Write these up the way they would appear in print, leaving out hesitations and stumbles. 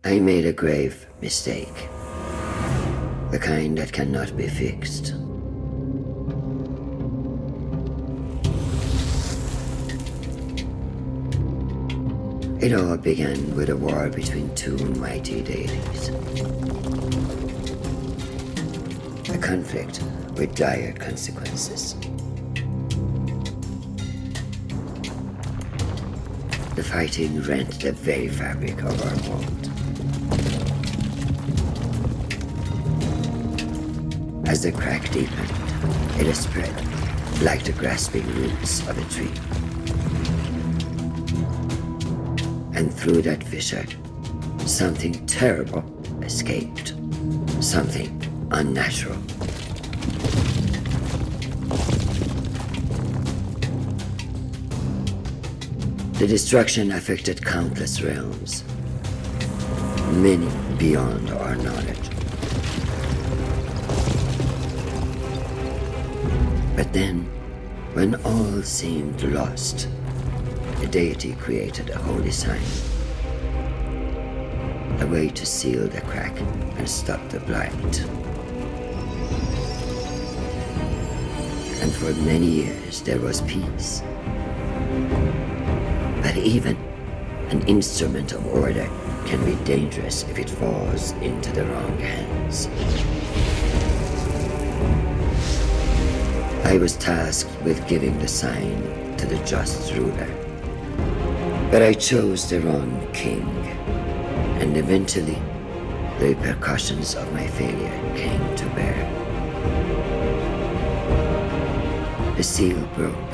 I made a grave mistake. The kind that cannot be fixed. It all began with a war between two mighty deities. A conflict with dire consequences. The fighting rent the very fabric of our world. As the crack deepened, it spread like the grasping roots of a tree. And through that fissure, something terrible escaped. Something unnatural. The destruction affected countless realms, many beyond our knowledge. But then, when all seemed lost, the deity created a holy sign. A way to seal the crack and stop the blight. And for many years there was peace. But even an instrument of order can be dangerous if it falls into the wrong hands. I was tasked with giving the sign to the just ruler. But I chose the wrong king, and eventually the repercussions of my failure came to bear. The seal broke.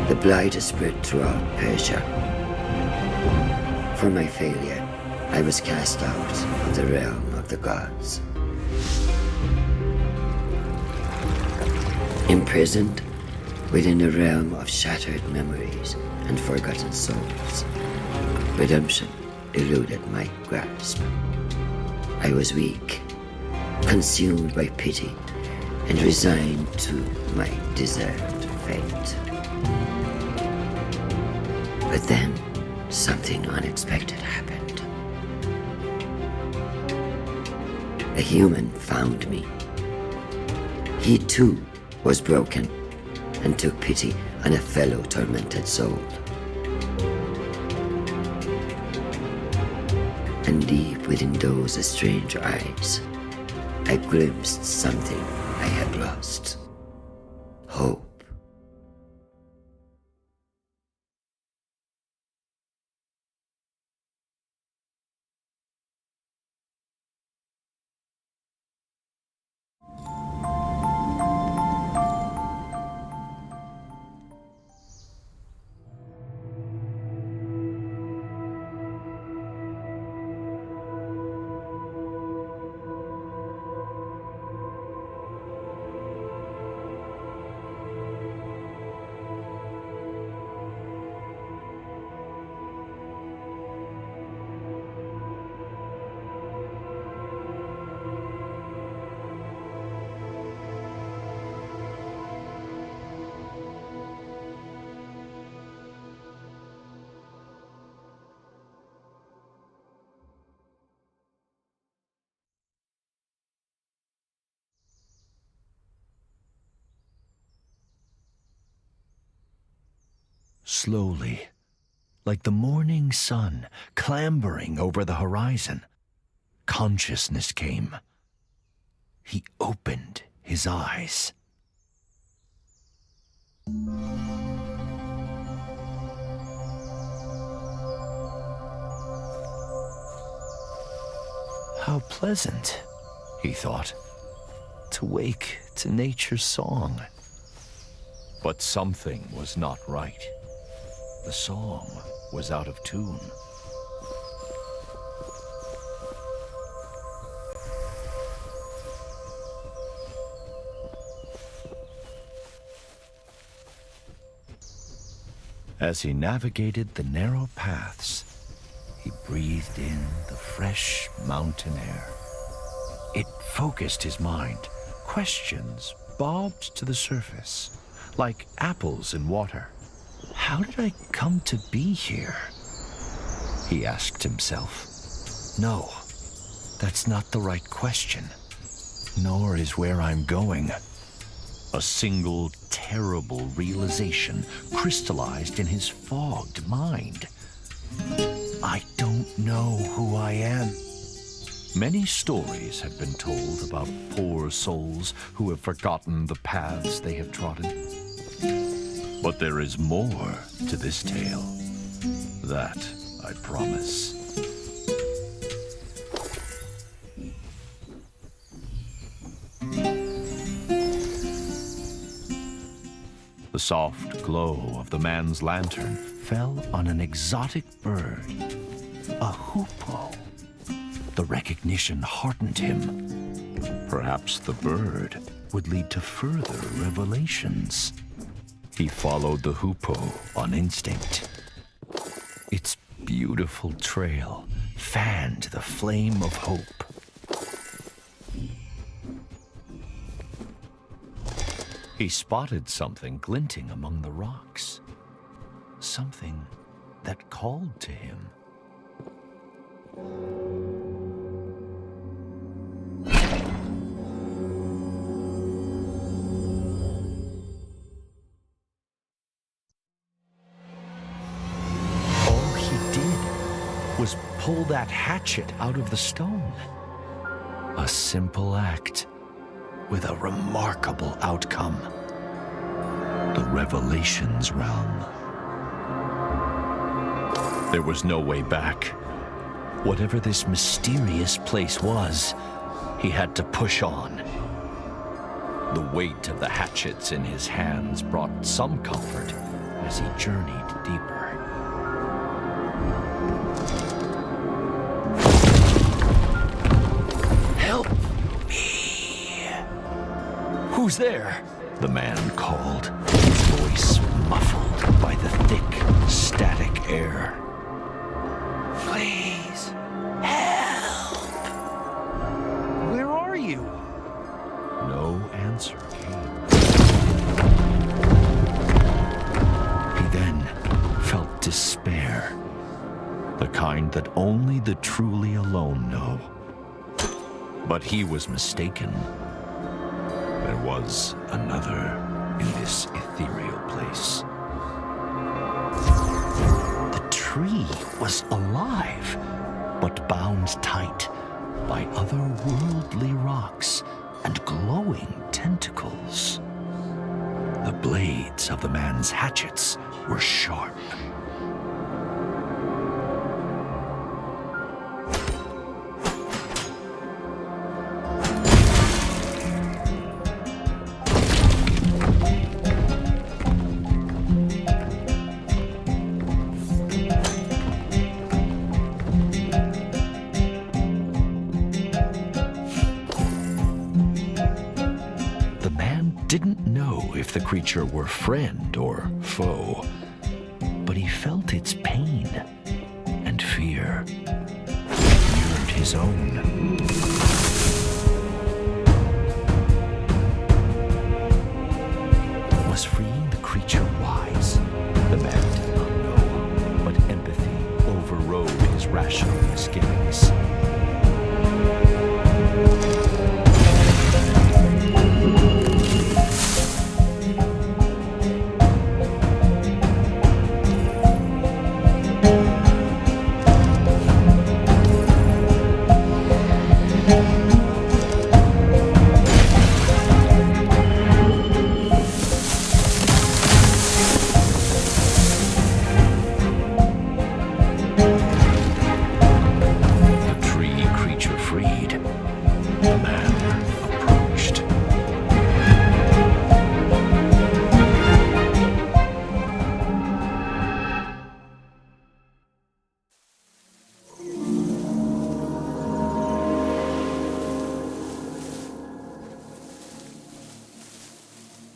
The blight spread throughout Persia. For my failure, I was cast out of the realm of the gods. Imprisoned within a realm of shattered memories and forgotten souls, redemption eluded my grasp. I was weak, consumed by pity, and resigned to my deserved fate. But then, something unexpected happened. A human found me. He too was broken and took pity on a fellow tormented soul. And deep within those strange eyes, I glimpsed something I had lost. Hope. Slowly, like the morning sun clambering over the horizon, consciousness came. He opened his eyes. How pleasant, he thought, to wake to nature's song. But something was not right. The song was out of tune. As he navigated the narrow paths, he breathed in the fresh mountain air. It focused his mind. Questions bobbed to the surface, like apples in water. How did I come to be here? He asked himself. No, that's not the right question. Nor is where I'm going. A single terrible realization crystallized in his fogged mind. I don't know who I am. Many stories have been told about poor souls who have forgotten the paths they have trodden. But there is more to this tale. That I promise. The soft glow of the man's lantern fell on an exotic bird, a hoopoe. The recognition heartened him. Perhaps the bird would lead to further revelations. He followed the hoopoe on instinct. Its beautiful trail fanned the flame of hope. He spotted something glinting among the rocks. Something that called to him. All he did was pull that hatchet out of the stone. A simple act with a remarkable outcome. The Revelations realm. There was no way back. Whatever this mysterious place was, he had to push on. The weight of the hatchets in his hands brought some comfort as he journeyed deeper. Help me! Who's there? The man called, his voice muffled by the thick, static air. Please, help! Where are you? No answer came. He then felt despair, the kind that only the truly alone know. But he was mistaken. There was another in this ethereal place. The tree was alive, but bound tight by otherworldly rocks and glowing tentacles. The blades of the man's hatchets were sharp. Didn't know if the creature were friend or foe, but he felt its pain and fear. It mirrored his own. Was freeing the creature wise? The man did not know, but empathy overrode his rational misgivings.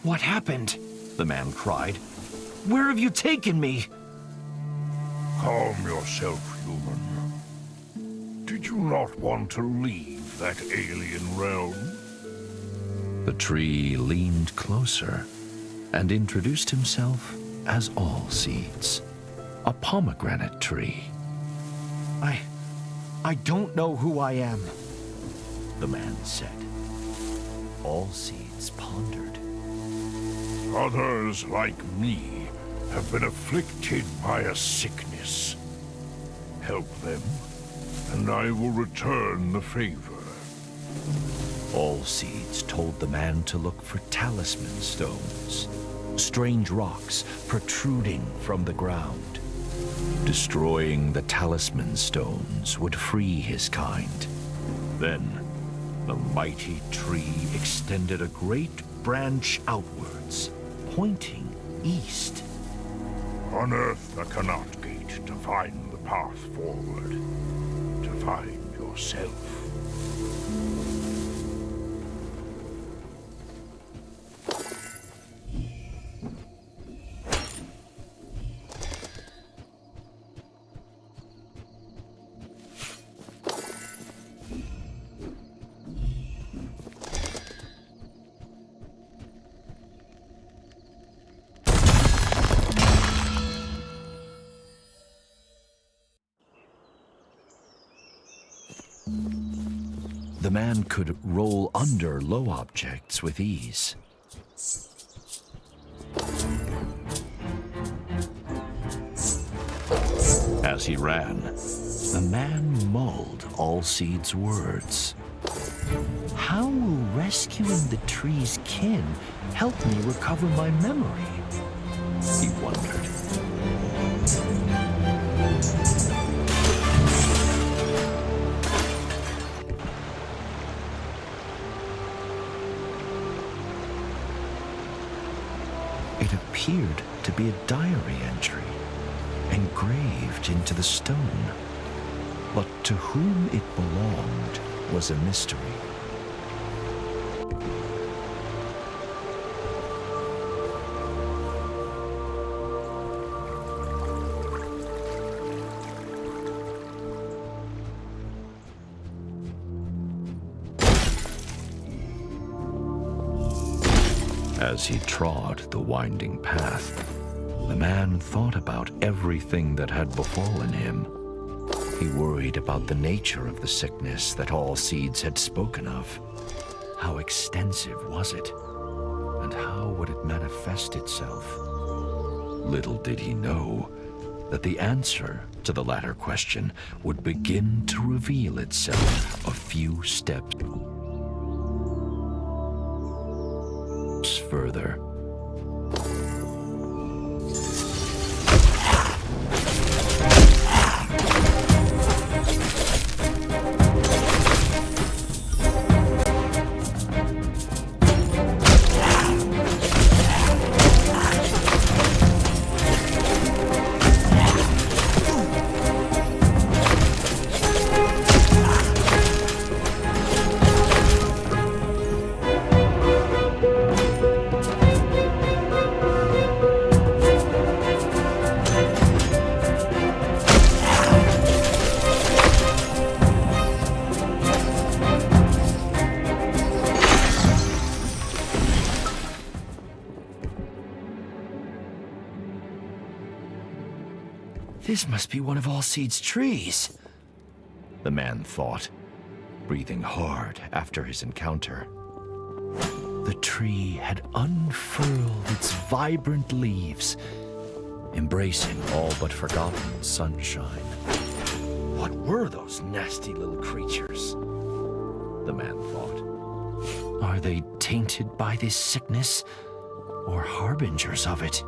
What happened? The man cried. Where have you taken me? Calm yourself, human. Did you not want to leave that alien realm? The tree leaned closer and introduced himself as All Seeds, a pomegranate tree. I don't know who I am, the man said. All Seeds pondered. Others like me have been afflicted by a sickness. Help them, and I will return the favor. All Seeds told the man to look for talisman stones, strange rocks protruding from the ground. Destroying the talisman stones would free his kind. Then, the mighty tree extended a great branch outwards, pointing east. Unearth the Canot Gate to find the path forward, to find yourself. The man could roll under low objects with ease. As he ran, the man mulled All Seeds' words. How will rescuing the tree's kin help me recover my memory? He wondered. It appeared to be a diary entry, engraved into the stone. But to whom it belonged was a mystery. As he trod the winding path, the man thought about everything that had befallen him. He worried about the nature of the sickness that All Seeds had spoken of. How extensive was it? And how would it manifest itself? Little did he know that the answer to the latter question would begin to reveal itself a few steps further. This must be one of All Seeds' trees, the man thought, breathing hard after his encounter. The tree had unfurled its vibrant leaves, embracing all but forgotten sunshine. What were those nasty little creatures? The man thought. Are they tainted by this sickness, or harbingers of it?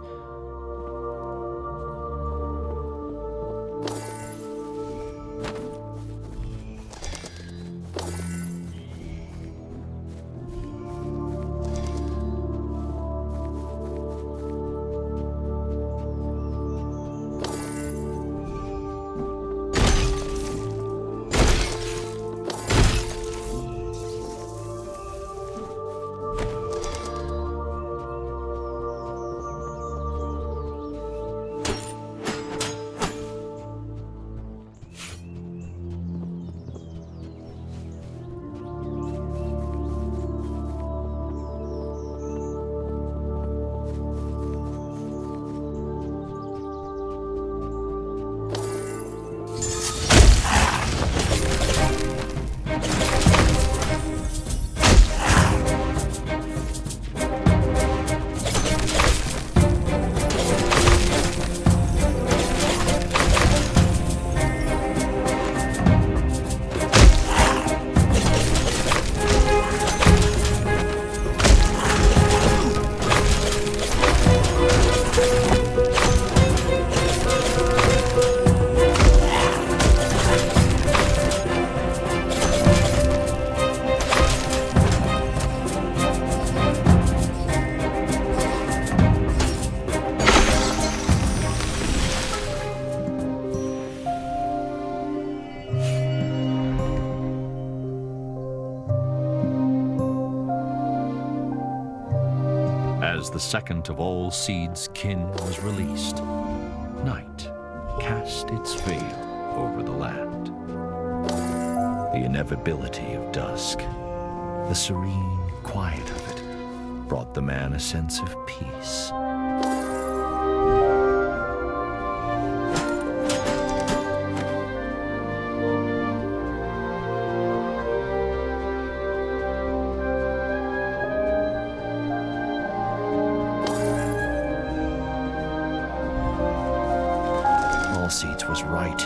as the second of all Seed's kin was released, night cast its veil over the land. The inevitability of dusk, the serene quiet of it, brought the man a sense of peace. Seeds was right.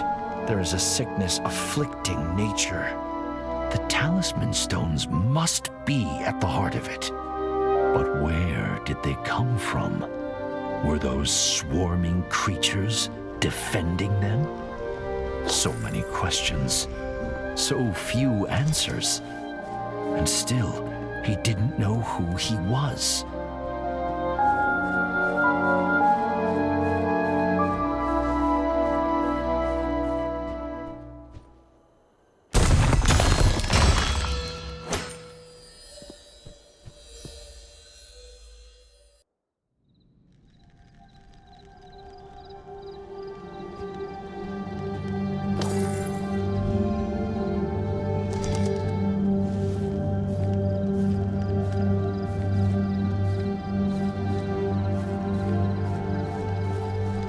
There is a sickness afflicting nature. The talisman stones must be at the heart of it. But where did they come from? Were those swarming creatures defending them? So many questions, so few answers. And still, he didn't know who he was.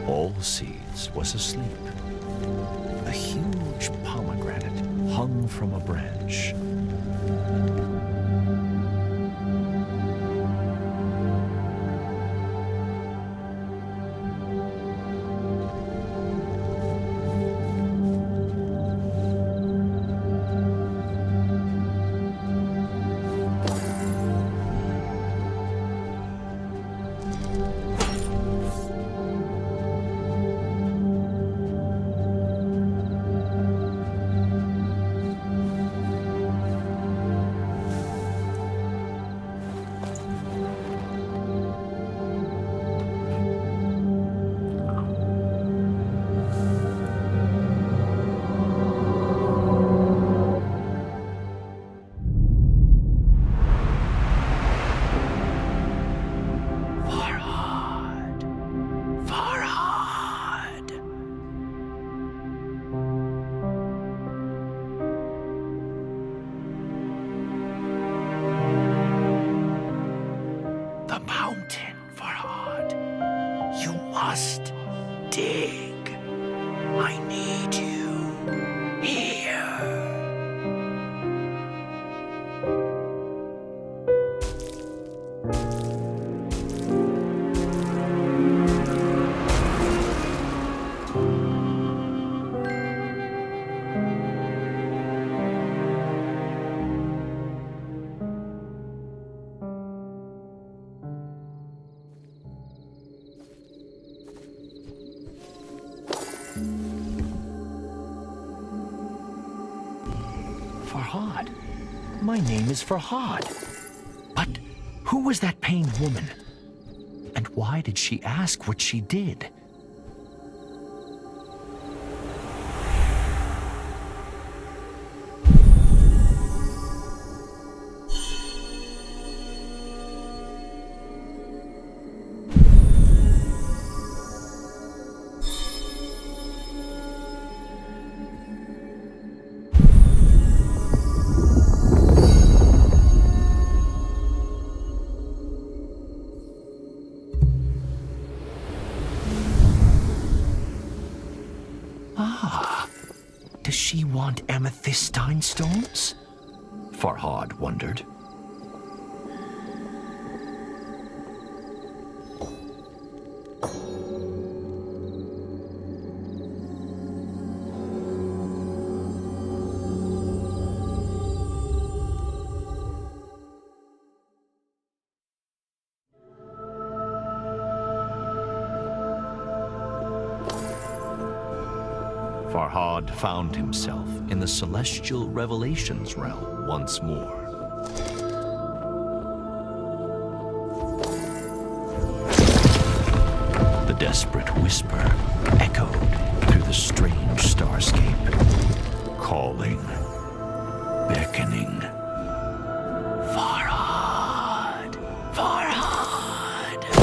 All Seeds was asleep. A huge pomegranate hung from a branch. Must dig. I need you here. Farhad. My name is Farhad. But who was that pained woman? And why did she ask what she did? Does she want amethystine stones? Farhad wondered. Farhad found himself in the celestial revelations realm once more. The desperate whisper echoed through the strange starscape, calling, beckoning. Farhad! Farhad!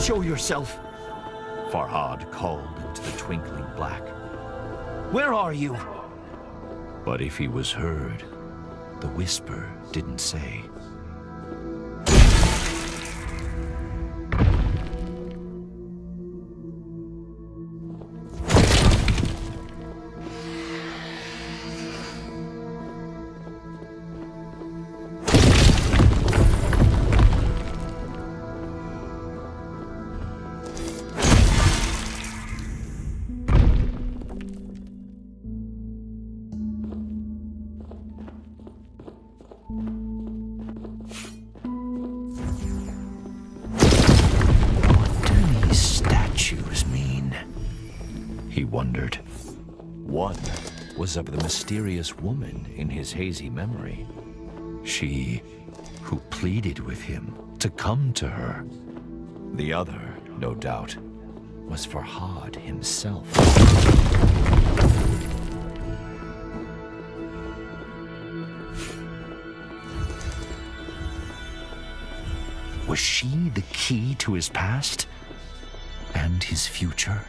Show yourself! Farhad called into the twinkling black. Where are you? But if he was heard, the whisper didn't say. He wondered. One was of the mysterious woman in his hazy memory. She who pleaded with him to come to her. The other, no doubt, was Farhad himself. Was she the key to his past and his future?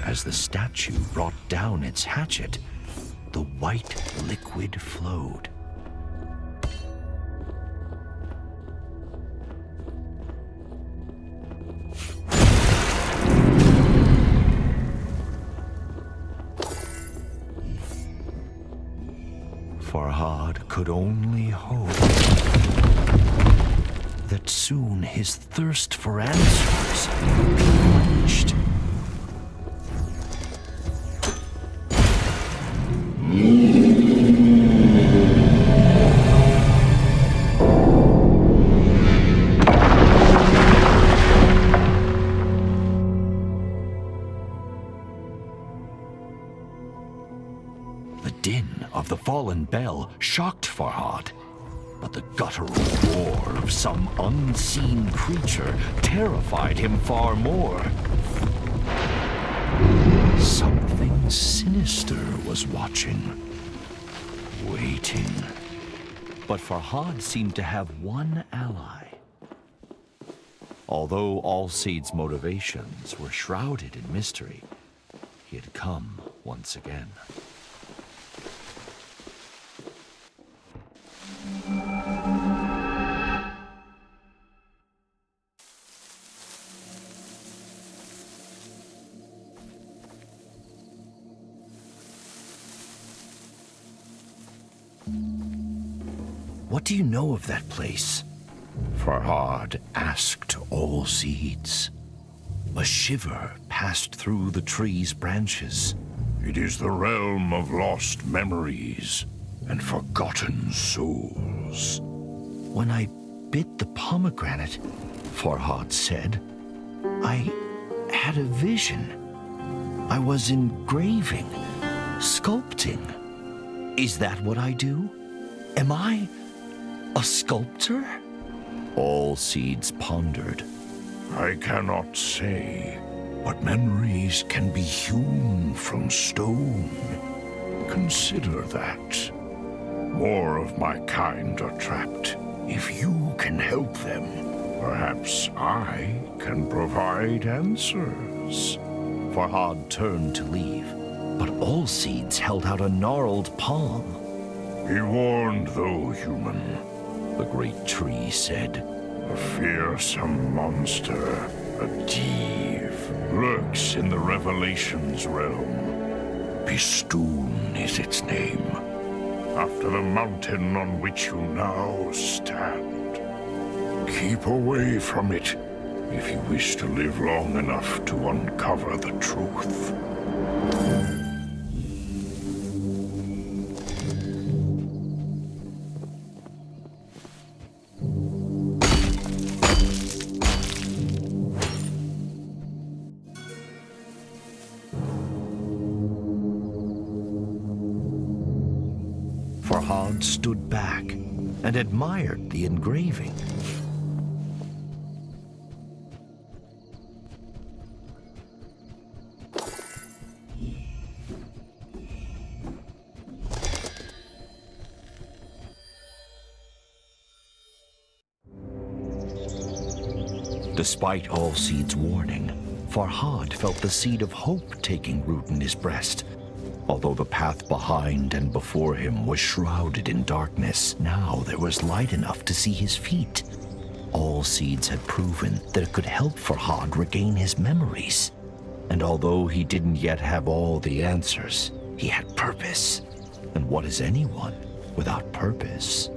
As the statue brought down its hatchet, the white liquid flowed. Farhad could only hope that soon his thirst for answers would be quenched. The din of the fallen bell shocked Farhad, but the guttural roar of some unseen creature terrified him far more. Something sinister was watching, waiting. But Farhad seemed to have one ally. Although Allseed's motivations were shrouded in mystery, he had come once again. What do you know of that place? Farhad asked Allseeds. A shiver passed through the tree's branches. It is the realm of lost memories and forgotten souls. When I bit the pomegranate, Farhad said, I had a vision. I was engraving, sculpting. Is that what I do? Am I a sculptor? Allseeds pondered. I cannot say, but memories can be hewn from stone. Consider that. More of my kind are trapped. If you can help them, perhaps I can provide answers. Farhad turned to leave, but Allseeds held out a gnarled palm. Be warned, though, human. The great tree said, A fearsome monster, a thief, lurks in the Revelations realm. Bistun is its name, after the mountain on which you now stand. Keep away from it if you wish to live long enough to uncover the truth. Farhad stood back and admired the engraving. Despite Allseed's warning, Farhad felt the seed of hope taking root in his breast. Although the path behind and before him was shrouded in darkness, now there was light enough to see his feet. Allseeds had proven that it could help Farhad regain his memories. And although he didn't yet have all the answers, he had purpose. And what is anyone without purpose?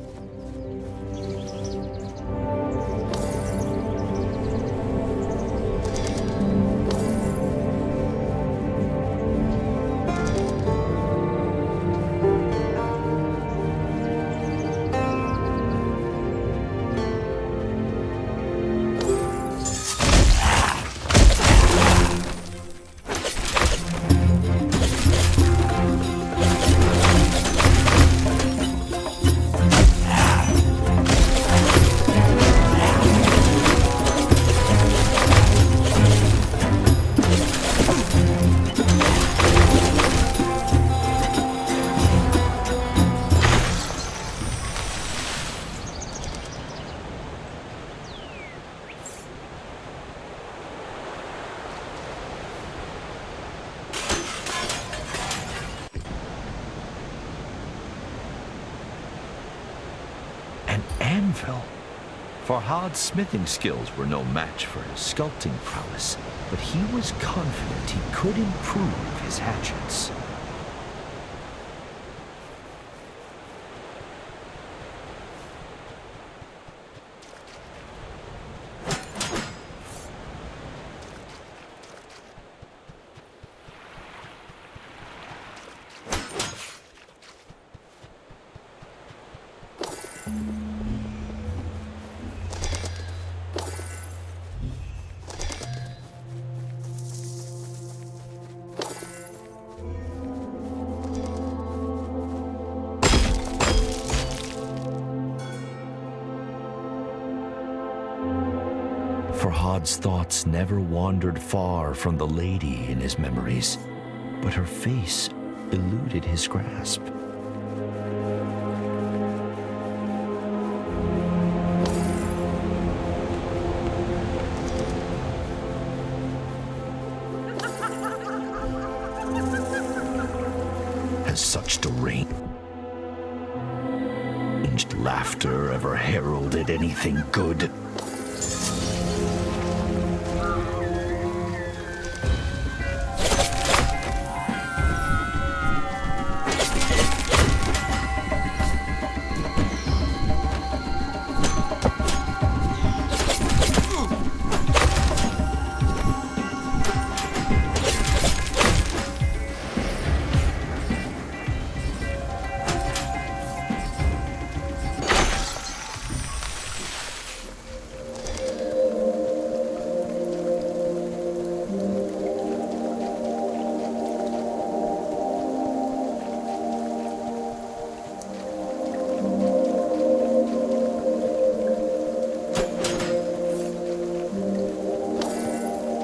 Anvil. Farhad's smithing skills were no match for his sculpting prowess, but he was confident he could improve his hatchets. Farhad's thoughts never wandered far from the lady in his memories, but her face eluded his grasp. Has such deranged laughter ever heralded anything good?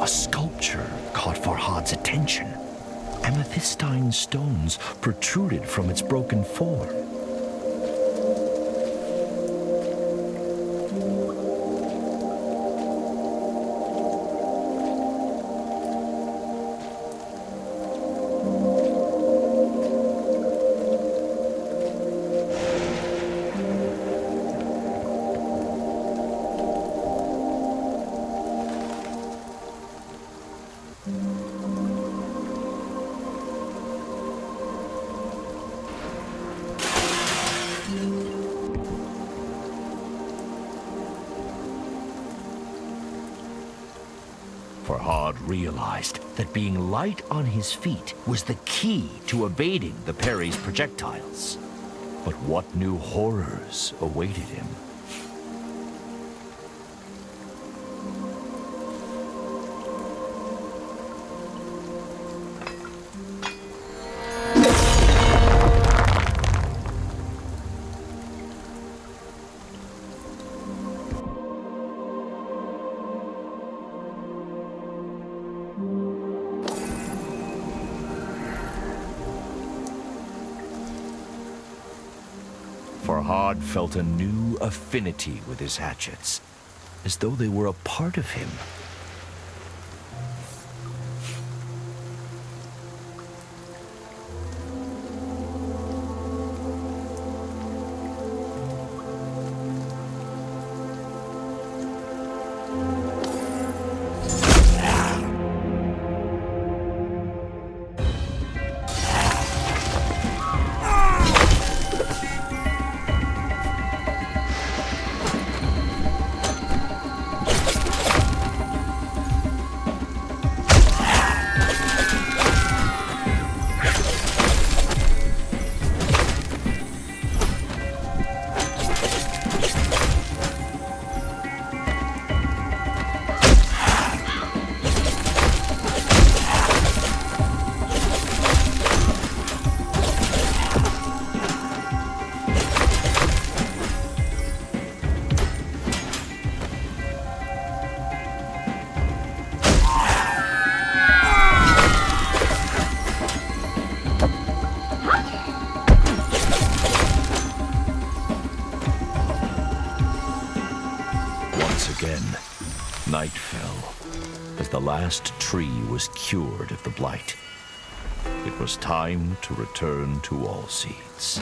A sculpture caught Farhad's attention. Amethystine stones protruded from its broken form. Farhad realized that being light on his feet was the key to evading the Peri's projectiles. But what new horrors awaited him? Farhad felt a new affinity with his hatchets. as though they were a part of him. Night fell as the last tree was cured of the blight. It was time to return to Allseeds.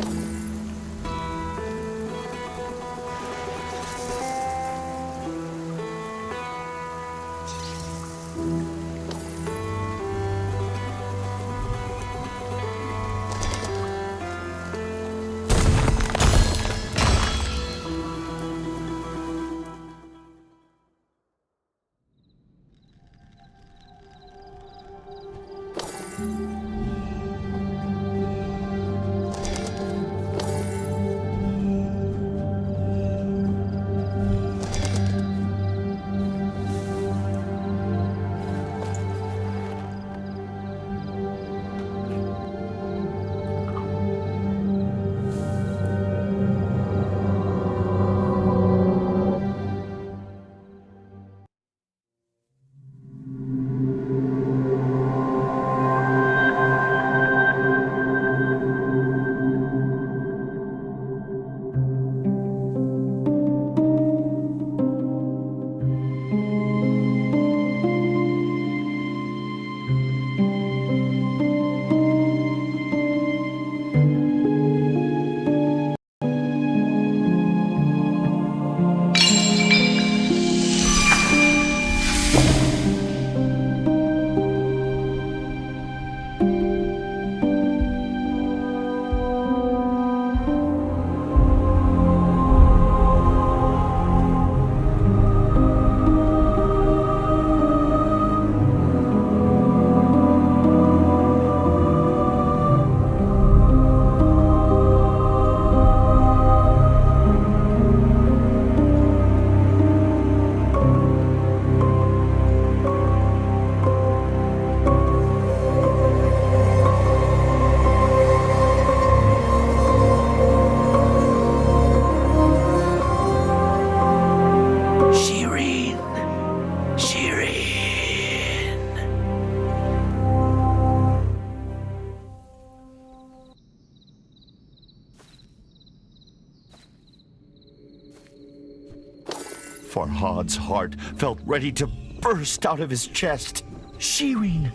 Farhad's heart felt ready to burst out of his chest. Shirin,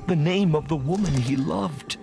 the name of the woman he loved.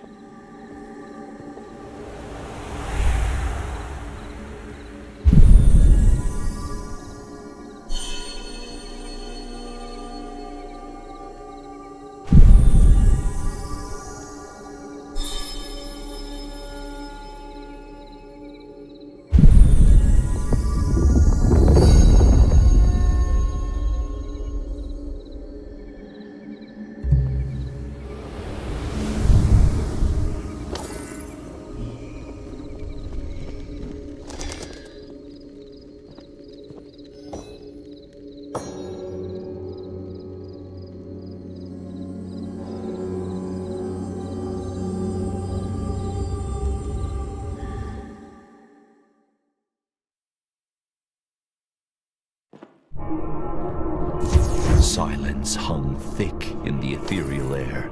Silence hung thick in the ethereal air,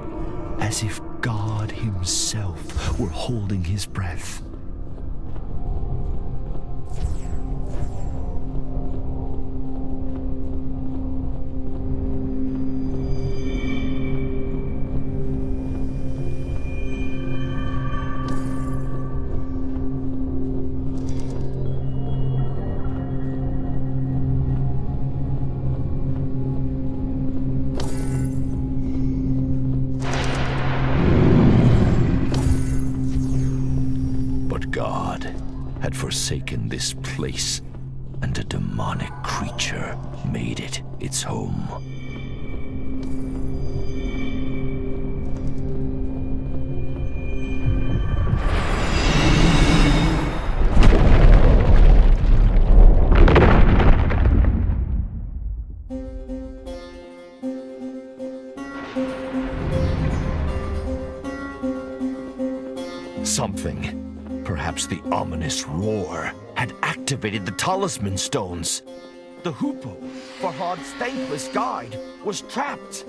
as if God himself were holding his breath. had forsaken this place, and a demonic creature made it its home. Something, perhaps the ominous roar, had activated the talisman stones. The hoopoe, Farhad's thankless guide, was trapped.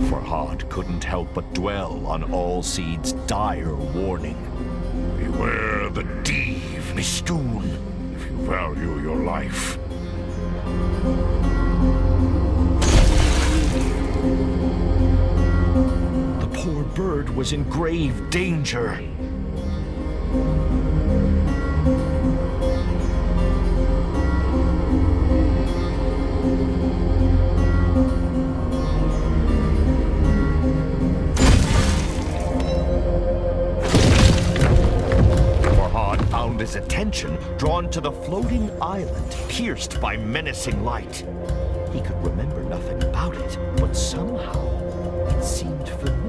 Farhad couldn't help but dwell on Allseed's dire warning. Beware the Div, Bistun, if you value your life. The poor bird was in grave danger. Farhad found his attention drawn to the floating island pierced by menacing light. He could remember nothing about it, but somehow it seemed familiar.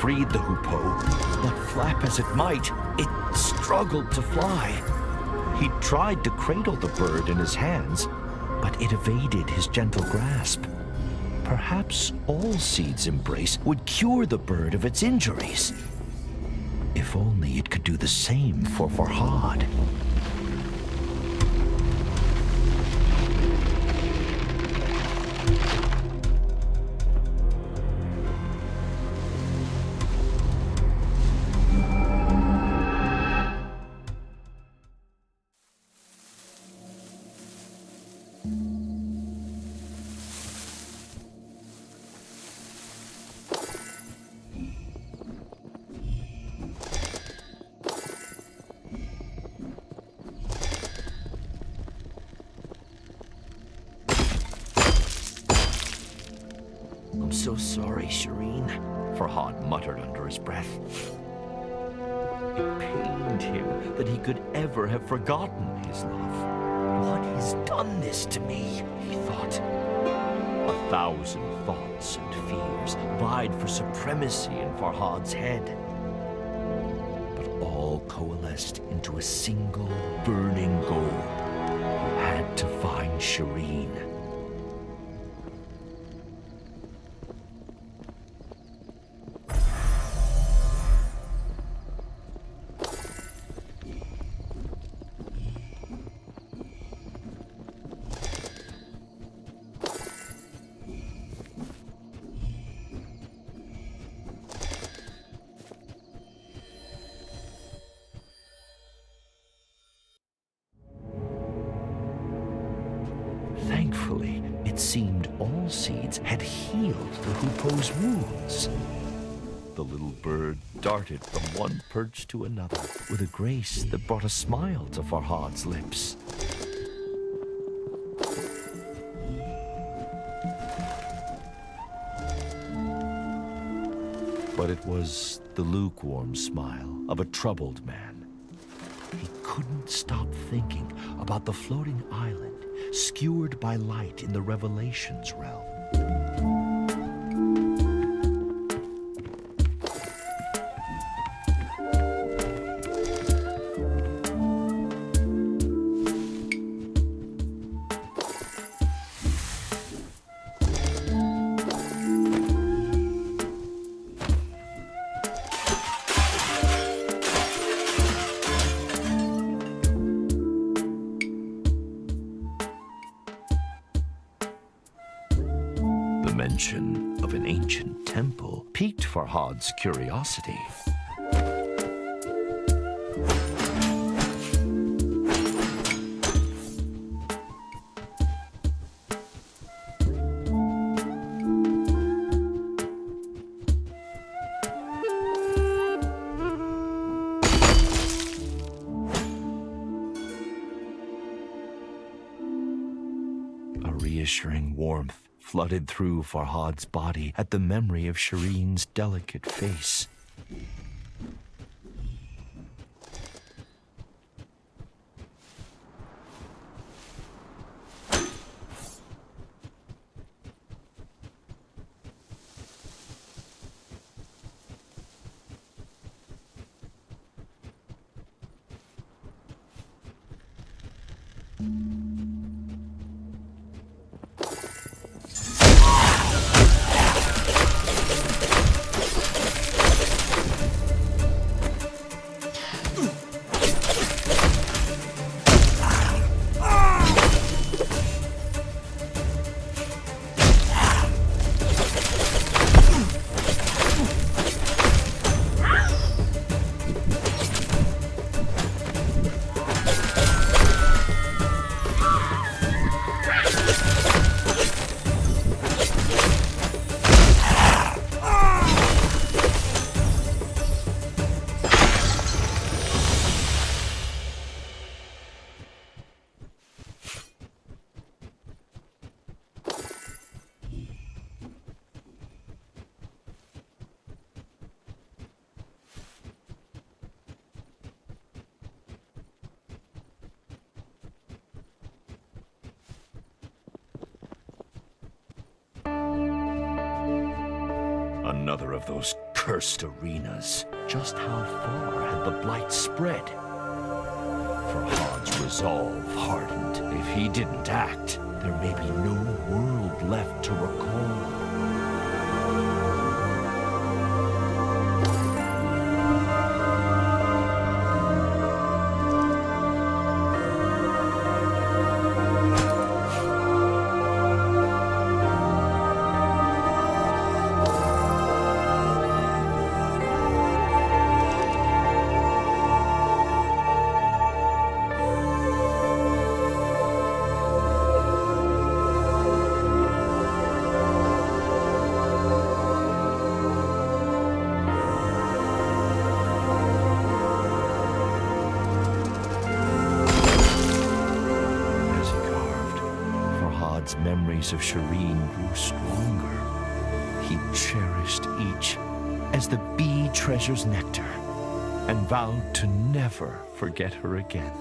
Freed the hoopoe, but flap as it might, it struggled to fly. He tried to cradle the bird in his hands, but it evaded his gentle grasp. Perhaps Allseed's embrace would cure the bird of its injuries. If only it could do the same for Farhad. I'm so sorry, Shirin, Farhad muttered under his breath. It pained him that he could ever have forgotten his love. What has done this to me, he thought. 1,000 thoughts and fears vied for supremacy in Farhad's head. But all coalesced into a single burning goal. He had to find Shirin. Thankfully, it seemed Allseeds had healed the hoopoe's wounds. The little bird darted from one perch to another with a grace that brought a smile to Farhad's lips. But it was the lukewarm smile of a troubled man. He couldn't stop thinking about the floating island skewered by light in the Revelations realm. mention of an ancient temple piqued Farhad's curiosity. A reassuring warmth flooded through Farhad's body at the memory of Shirin's delicate face. Another of those cursed arenas. Just how far had the blight spread? Farhad's resolve hardened. If he didn't act, there may be no world left to recall. Memories of Shirin grew stronger. He cherished each as the bee treasures nectar and vowed to never forget her again.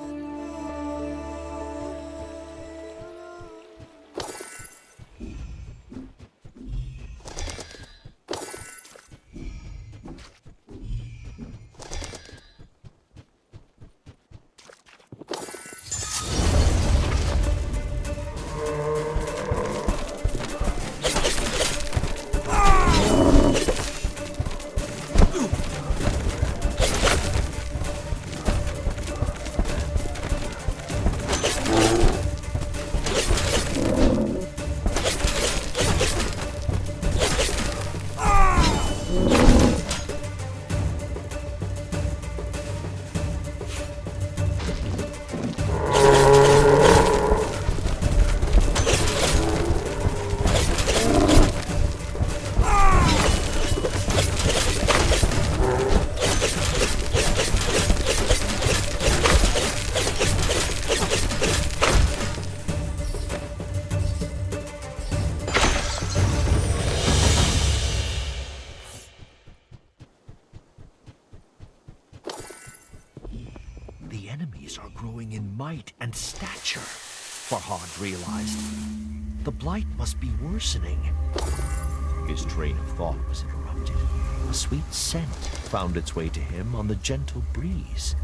The enemies are growing in might and stature, Farhad realized. The blight must be worsening. His train of thought was interrupted. A sweet scent found its way to him on the gentle breeze.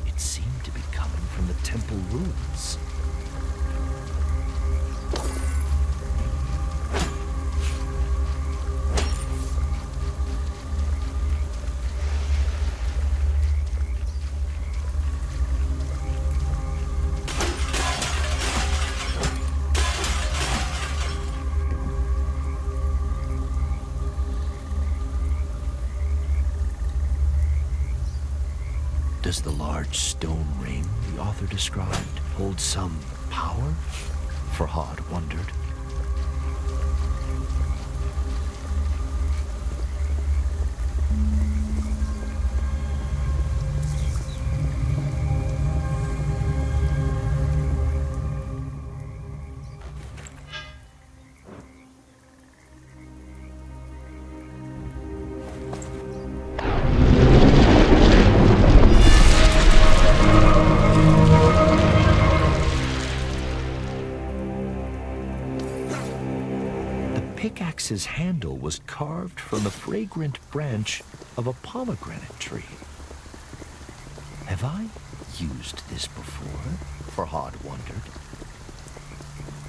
It seemed to be coming from the temple ruins. Does the large stone ring the author described hold some power? Farhad wondered. Pickaxe's handle was carved from the fragrant branch of a pomegranate tree. Have I used this before? Farhad wondered.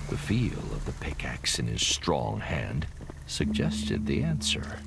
The feel of the pickaxe in his strong hand suggested the answer.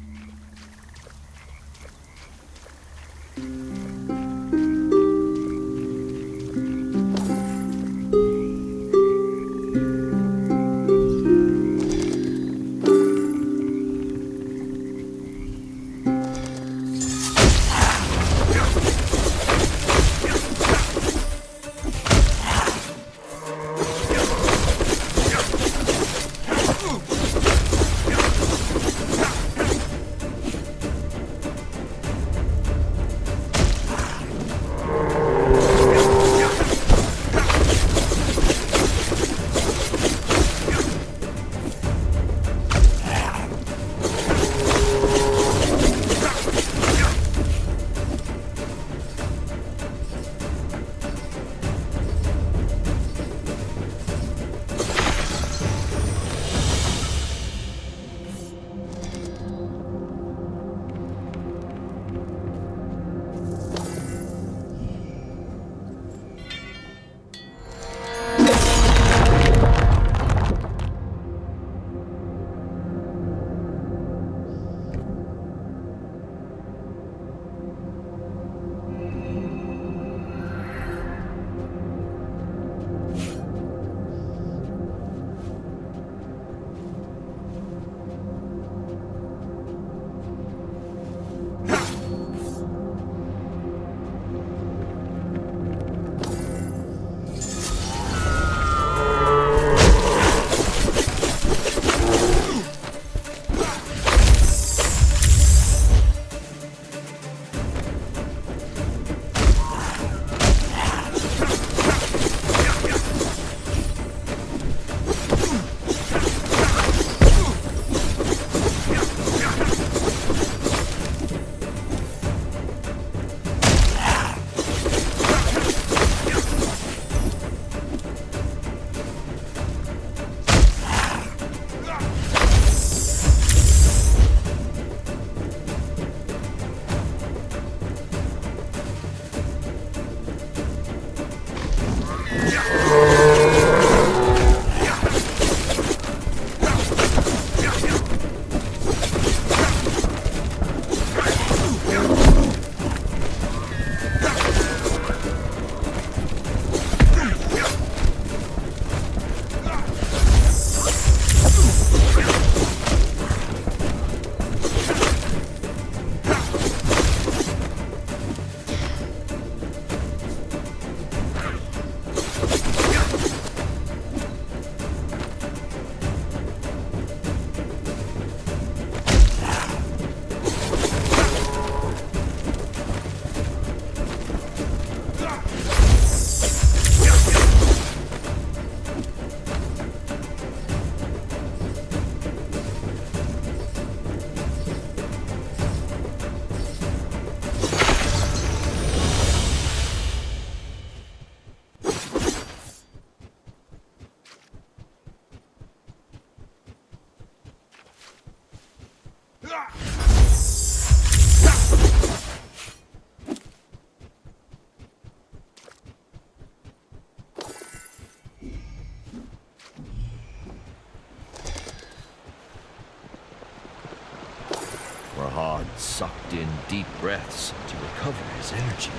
Farhad sucked in deep breaths to recover his energy.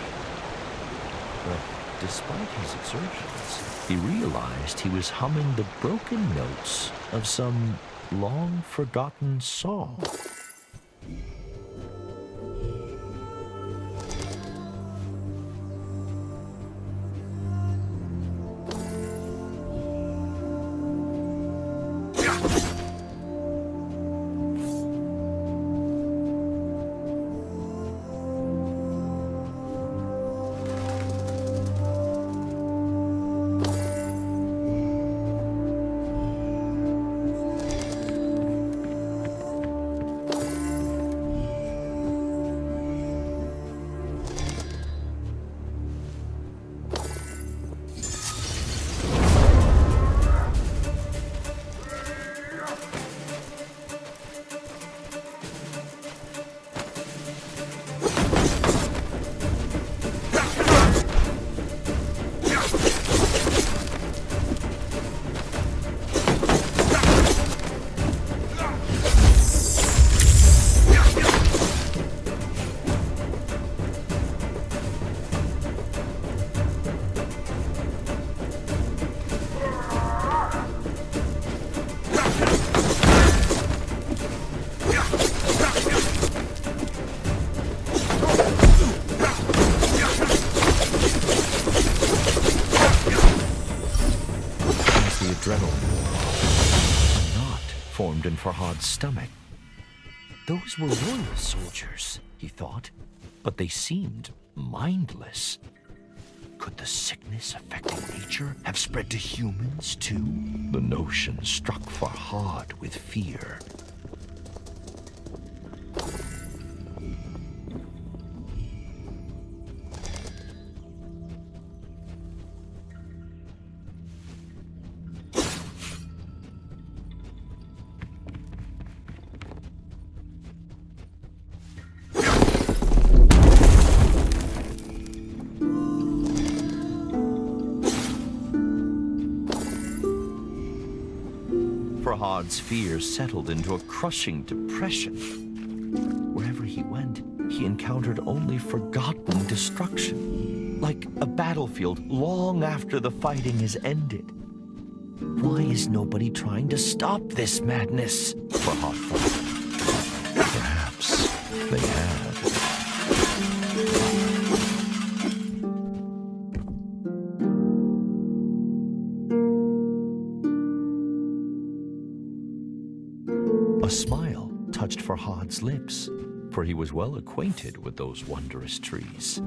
But despite his exertions, he realized he was humming the broken notes of some long-forgotten song. formed in Farhad's stomach. Those were royal soldiers, he thought, but they seemed mindless. Could the sickness affecting nature have spread to humans too? The notion struck Farhad with fear. Farhad's fears settled into a crushing depression. Wherever he went, he encountered only forgotten destruction, like a battlefield long after the fighting has ended. Why is nobody trying to stop this madness? Farhad thought. Perhaps they had. A smile touched Farhad's lips, for he was well acquainted with those wondrous trees.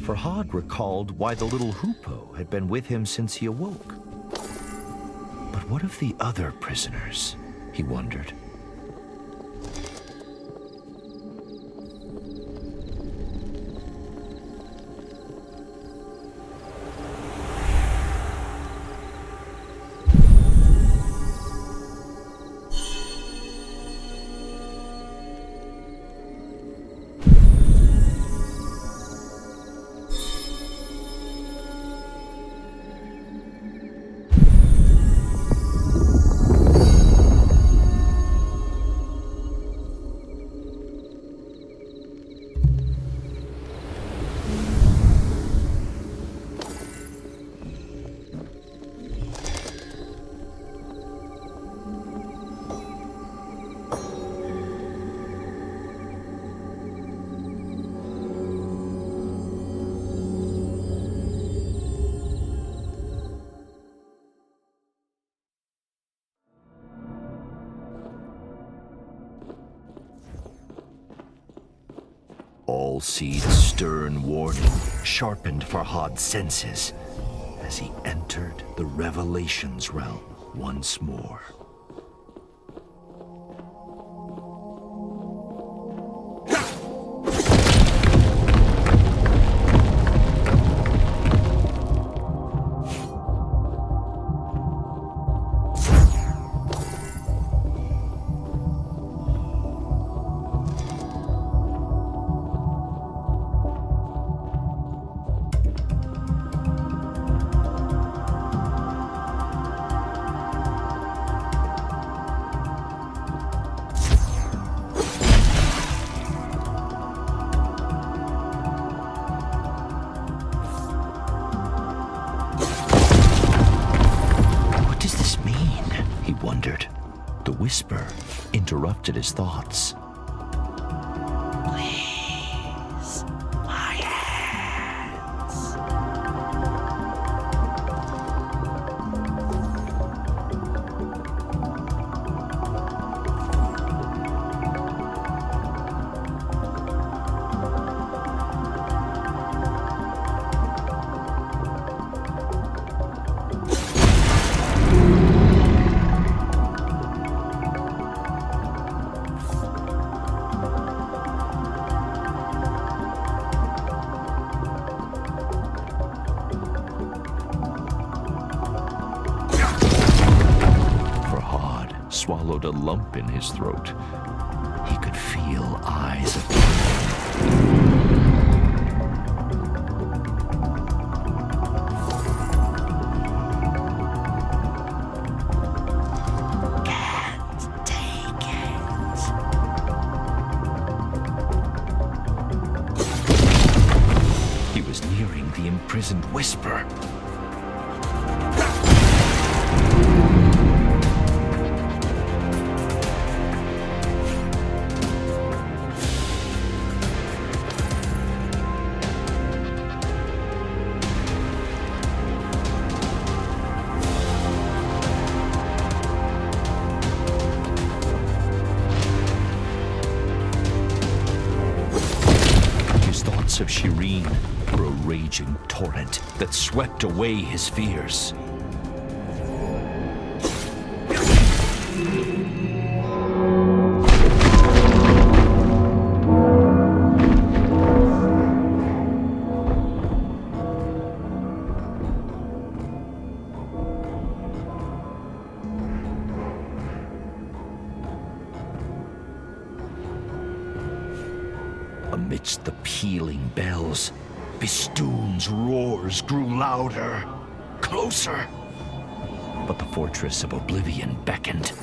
Farhad recalled why the little hoopoe had been with him since he awoke. But what of the other prisoners? He wondered. Allseed's stern warning sharpened Farhad's senses as he entered the Revelations realm once more. The whisper interrupted his thoughts. Please, my hands. Swallowed a lump in his throat. He could feel eyes upon him. Can't take it. He was nearing the imprisoned whisper. Of Shirin were a raging torrent that swept away his fears. Amidst the pealing bells, Bistun's roars grew louder, closer. But the fortress of Oblivion beckoned.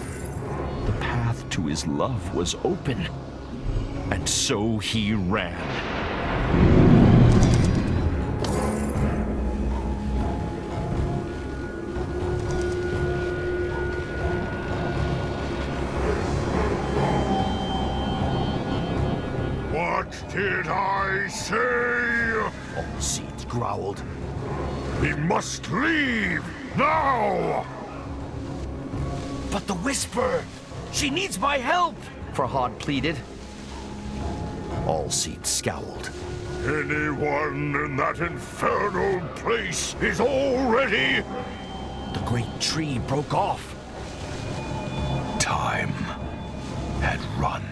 The path to his love was open, and so he ran. What did I say? Allseed growled. We must leave now! But the whisper! She needs my help! Farhad pleaded. Allseed scowled. Anyone in that infernal place is already... The great tree broke off. Time had run.